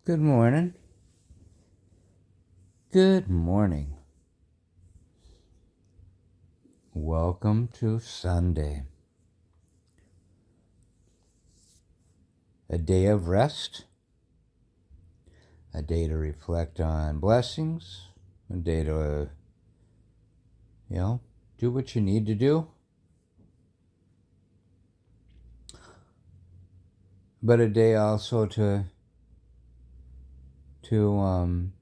Good morning. Good morning. Welcome to Sunday. A day of rest, a day to reflect on blessings, a day to, do what you need to do, but a day also to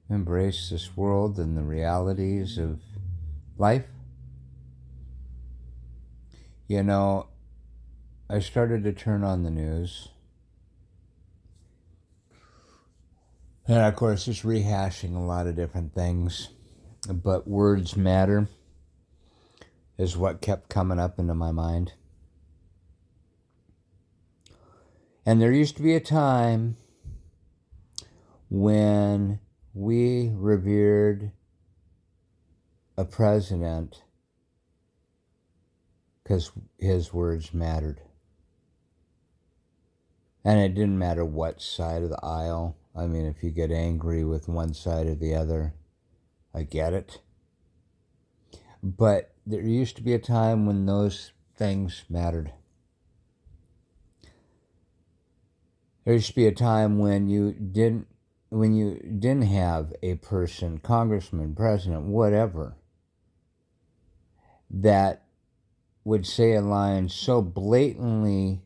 embrace this world and the realities of life. I started to turn on the news. And of course, it's rehashing a lot of different things. But words matter is what kept coming up into my mind. And there used to be a time when we revered a president because his words mattered. And it didn't matter what side of the aisle. I mean, if you get angry with one side or the other, I get it. But there used to be a time when those things mattered. There used to be a time when you didn't have a person, congressman, president, whatever, that would say a line so blatantly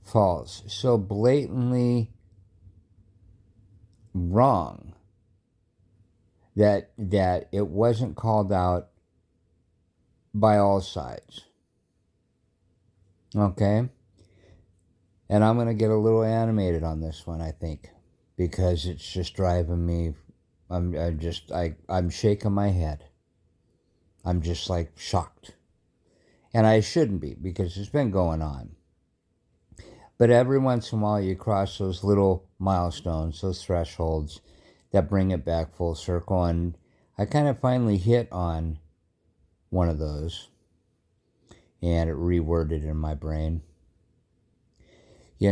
false, so blatantly wrong, that it wasn't called out by all sides. Okay? And I'm going to get a little animated on this one, I think, because it's just driving me. I'm shaking my head. I'm just like shocked. And I shouldn't be, because it's been going on. But every once in a while you cross those little milestones, those thresholds that bring it back full circle. And I kind of finally hit on one of those. And it reworded in my brain. You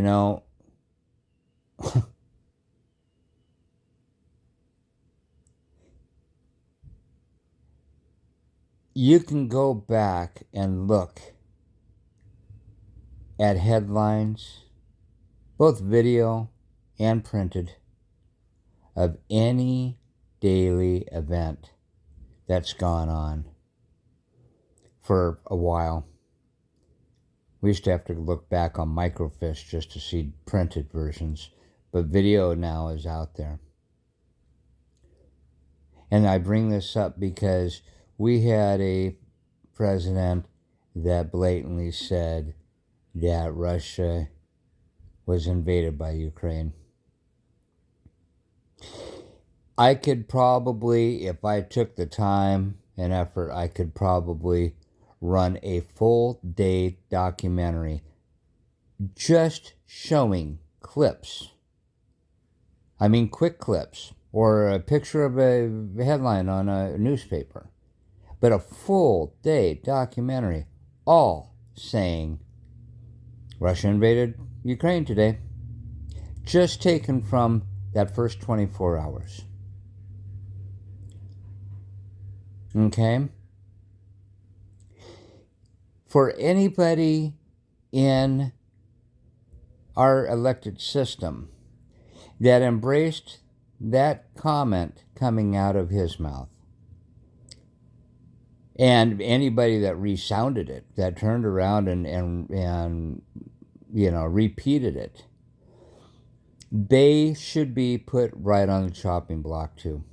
can go back and look at headlines, both video and printed, of any daily event that's gone on for a while. We used to have to look back on microfiche just to see printed versions, but video now is out there. And I bring this up because we had a president that blatantly said that Russia was invaded by Ukraine. I could probably, if I took the time and effort, I could probably run a full day documentary just showing clips. I mean, quick clips, or a picture of a headline on a newspaper. But a full day documentary, all saying Russia invaded Ukraine today. Just taken from that first 24 hours. Okay? For anybody in our elected system that embraced that comment coming out of his mouth, and anybody that resounded it, that turned around and repeated it, they should be put right on the chopping block too.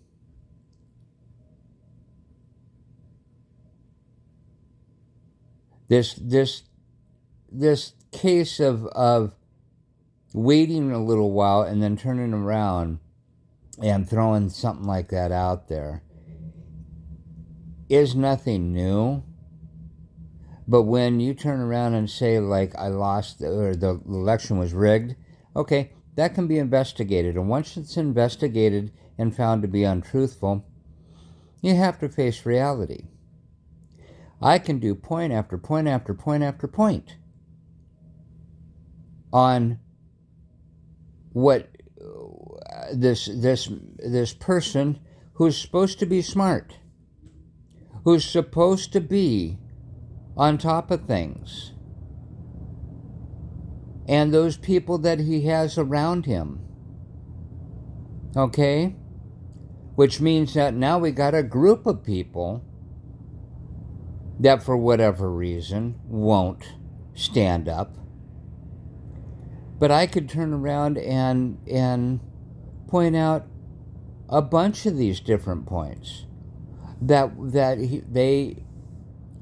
This case of waiting a little while and then turning around and throwing something like that out there is nothing new. But when you turn around and say, like, I lost, or the election was rigged, okay, that can be investigated. And once it's investigated and found to be untruthful, you have to face reality. I can do point after point after point after point on what this person who's supposed to be smart, who's supposed to be on top of things, and those people that he has around him. Okay? Which means that now we got a group of people that for whatever reason won't stand up. But I could turn around and point out a bunch of these different points that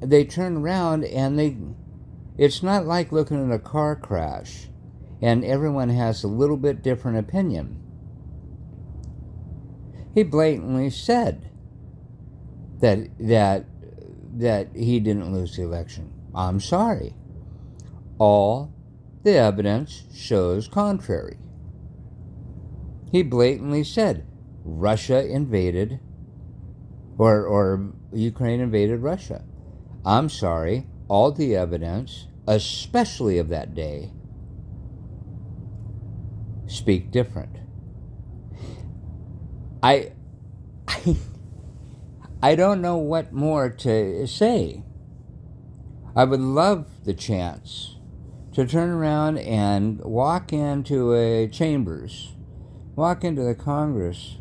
they turn around and it's not like looking at a car crash and everyone has a little bit different opinion. He blatantly said that he didn't lose the election. I'm sorry. All the evidence shows contrary. He blatantly said Russia invaded, or Ukraine invaded Russia. I'm sorry. All the evidence, especially of that day, speak different. I don't know what more to say. I would love the chance to turn around and walk into a chambers, walk into the Congress,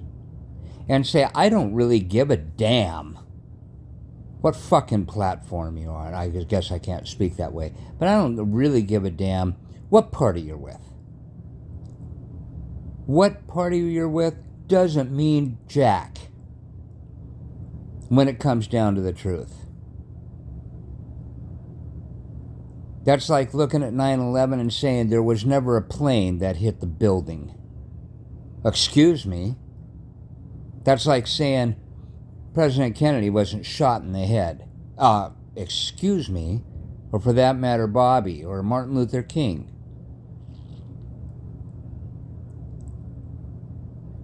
and say, I don't really give a damn what fucking platform you're on. I guess I can't speak that way, but I don't really give a damn what party you're with. What party you're with doesn't mean jack when it comes down to the truth. That's like looking at 9/11 and saying there was never a plane that hit the building. Excuse me. That's like saying President Kennedy wasn't shot in the head. Excuse me. Or for that matter, Bobby or Martin Luther King.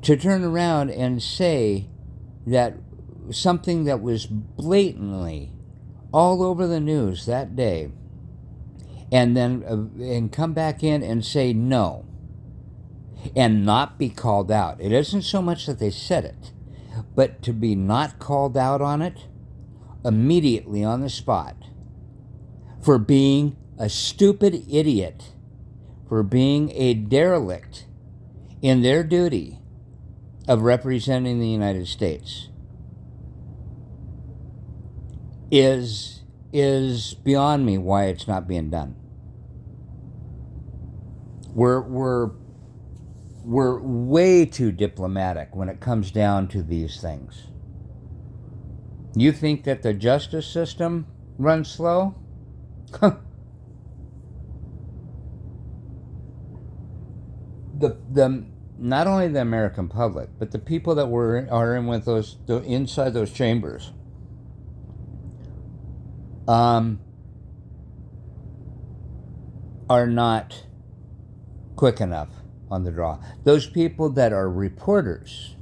To turn around and say that something that was blatantly all over the news that day, and then and come back in and say no, and not be called out. It isn't so much that they said it, but to be not called out on it immediately on the spot for being a stupid idiot, for being a derelict in their duty of representing the United States is beyond me why it's not being done. We're way too diplomatic when it comes down to these things. You think that the justice system runs slow? the not only the American public, but the people that are in with inside those chambers, are not quick enough on the draw. Those people that are reporters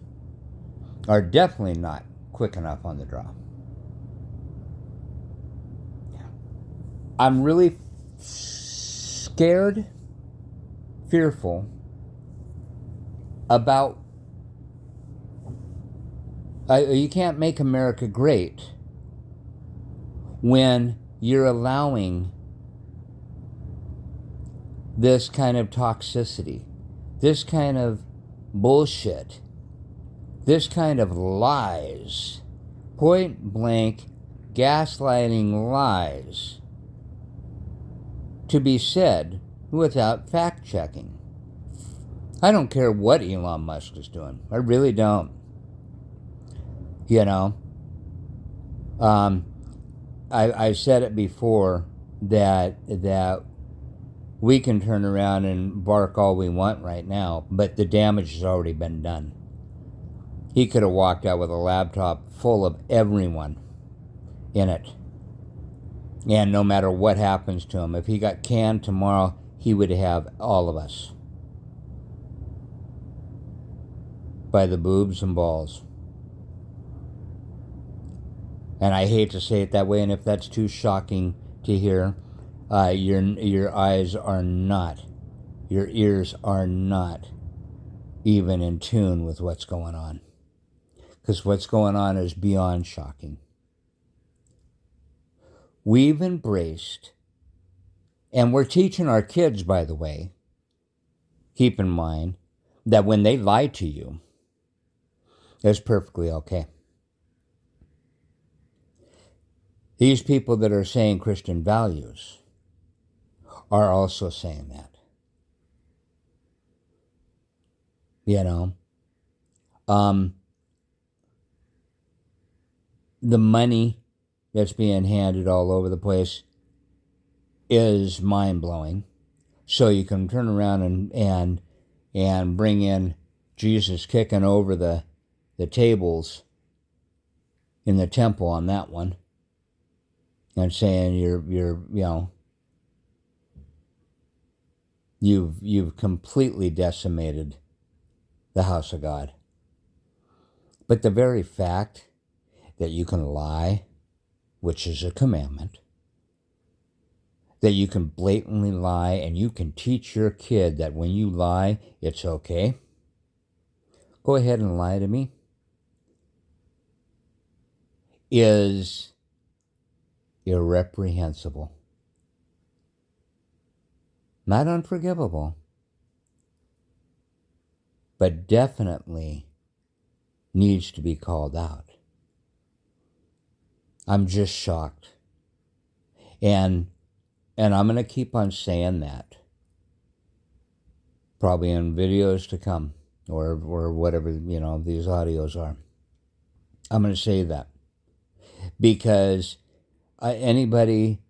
are definitely not quick enough on the draw. I'm really scared, fearful about you can't make America great when you're allowing this kind of toxicity, this kind of bullshit, this kind of lies, point blank gaslighting lies to be said without fact checking. I don't care what Elon Musk is doing. I really don't. You know, I said it before that we can turn around and bark all we want right now, but the damage has already been done. He could have walked out with a laptop full of everyone in it. And no matter what happens to him, if he got canned tomorrow, he would have all of us by the boobs and balls. And I hate to say it that way, and if that's too shocking to hear, your eyes are not, your ears are not even in tune with what's going on. Because what's going on is beyond shocking. We've embraced, and we're teaching our kids, by the way, keep in mind that when they lie to you, it's perfectly okay. These people that are saying Christian values are also saying that. You know? The money that's being handed all over the place is mind-blowing. So you can turn around and bring in Jesus kicking over the tables in the temple on that one and saying you've completely decimated the house of God. But the very fact that you can lie, which is a commandment, that you can blatantly lie and you can teach your kid that when you lie, it's okay. Go ahead and lie to me. Is irreprehensible. Not unforgivable, but definitely needs to be called out. I'm just shocked. And I'm going to keep on saying that. Probably in videos to come or whatever, these audios are. I'm going to say that. Because anybody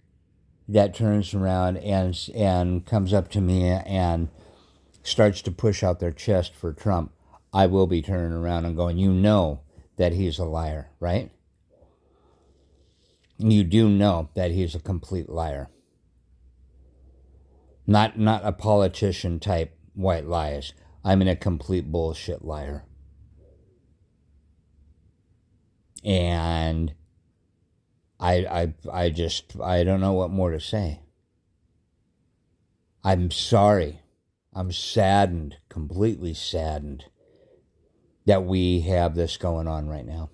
that turns around and comes up to me and starts to push out their chest for Trump, I will be turning around and going, you know that he's a liar, right? You do know that he's a complete liar. Not a politician type white lies. I mean a complete bullshit liar. And I don't know what more to say. I'm sorry. I'm saddened, completely saddened that we have this going on right now.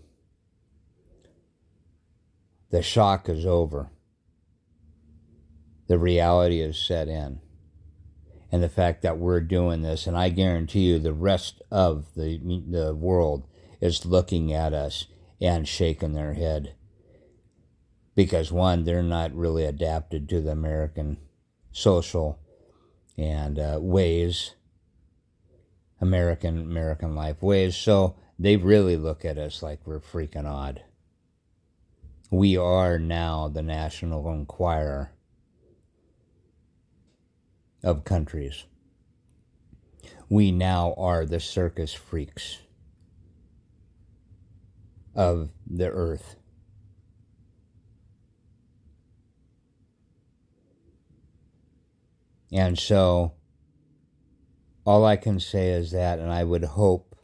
The shock is over. The reality is set in. And the fact that we're doing this, and I guarantee you the rest of the world is looking at us and shaking their head. Because one, they're not really adapted to the American social and ways, American life ways. So they really look at us like we're freaking odd. We are now the National Enquirer of countries. We now are the circus freaks of the earth. And so all I can say is that, and I would hope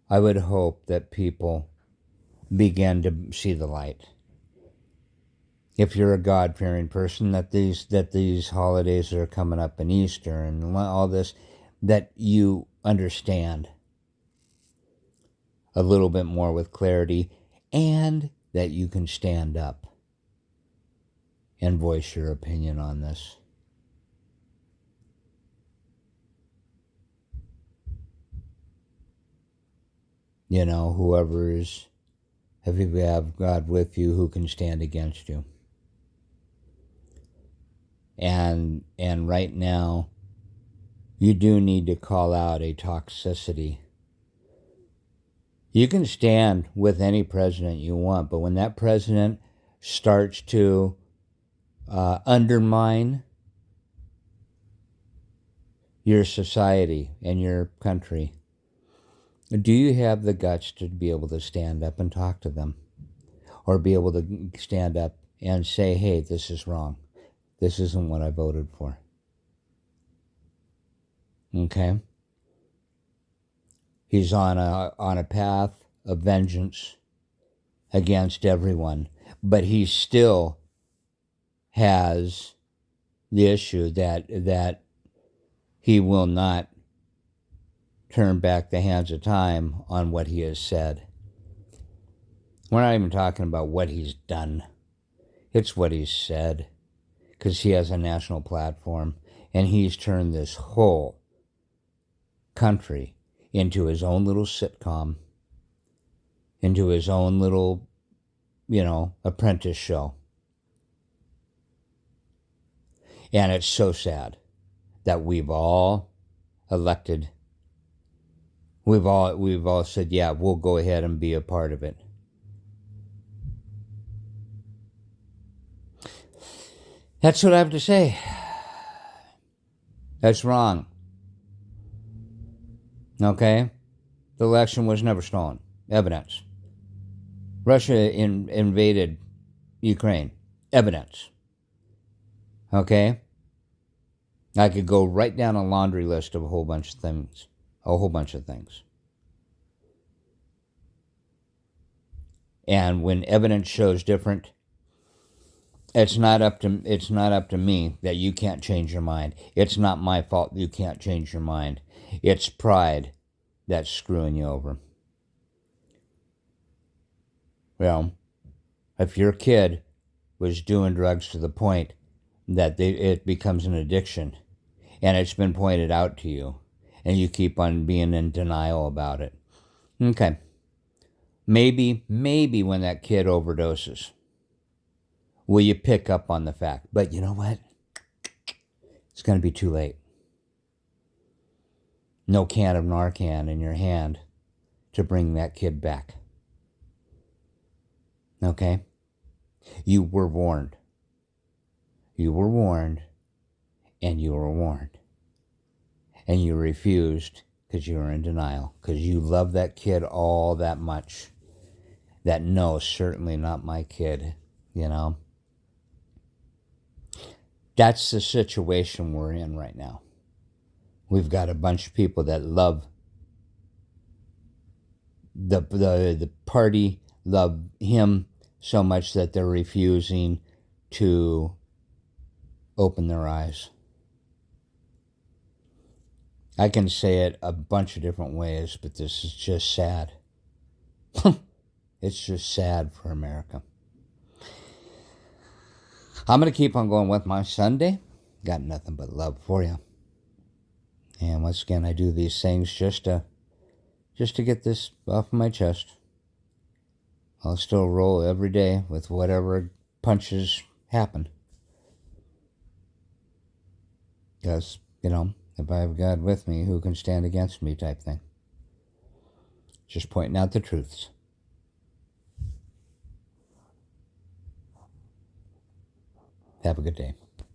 that people begin to see the light. If you're a God-fearing person, that these holidays that are coming up in Easter and all this, that you understand a little bit more with clarity, and that you can stand up and voice your opinion on this. Whoever is, if you have God with you, who can stand against you? And right now, you do need to call out a toxicity. You can stand with any president you want, but when that president starts to undermine your society and your country, do you have the guts to be able to stand up and talk to them? Or be able to stand up and say, hey, this is wrong. This isn't what I voted for. Okay? He's on a path of vengeance against everyone, but he still has the issue that he will not turn back the hands of time on what he has said. We're not even talking about what he's done. It's what he's said, because he has a national platform, and he's turned this whole country into his own little sitcom, into his own little, apprentice show. And it's so sad that we've all elected, we've all said, yeah, we'll go ahead and be a part of it. That's what I have to say. That's wrong. Okay? The election was never stolen. Evidence. Russia invaded Ukraine. Evidence. Okay? I could go right down a laundry list of a whole bunch of things. A whole bunch of things. And when evidence shows different, it's not up to me that you can't change your mind. It's not my fault you can't change your mind. It's pride that's screwing you over. Well, if your kid was doing drugs to the point that it becomes an addiction, and it's been pointed out to you, and you keep on being in denial about it, okay, maybe when that kid overdoses, will you pick up on the fact? But you know what? It's going to be too late. No can of Narcan in your hand to bring that kid back. Okay? You were warned. You were warned, and you were warned. And you refused because you were in denial, because you love that kid all that much. That no, certainly not my kid, That's the situation we're in right now. We've got a bunch of people that love the party, love him so much that they're refusing to open their eyes. I can say it a bunch of different ways, but this is just sad. It's just sad for America. I'm going to keep on going with my Sunday. Got nothing but love for you. And once again, I do these things just to get this off my chest. I'll still roll every day with whatever punches happen. Because, if I have God with me, who can stand against me type thing. Just pointing out the truths. Have a good day.